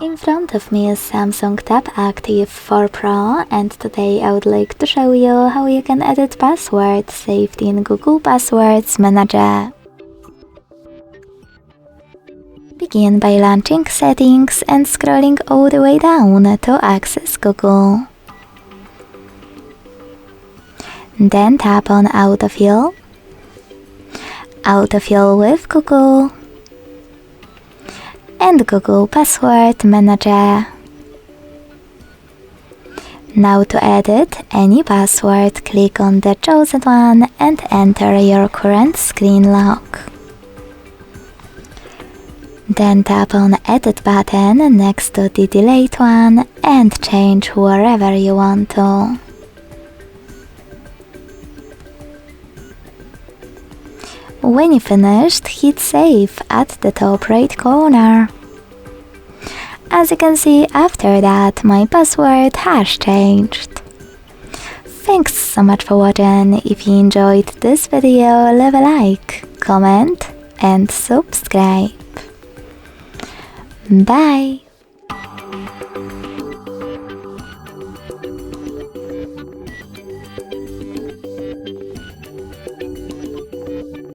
In front of me is Samsung Tab Active4 Pro, and today I would like to show you how you can edit passwords saved in Google Passwords Manager. Begin by launching Settings and scrolling all the way down to access Google. Then tap on Autofill, Autofill with Google, and Google Password Manager. Now to edit any password, click on the chosen one and enter your current screen lock. Then tap on Edit button next to the Delete one and change wherever you want to. When you finished, hit Save at the top right corner. As you can see, after that, my password has changed. Thanks so much for watching. If you enjoyed this video, leave a like, comment and subscribe. Bye!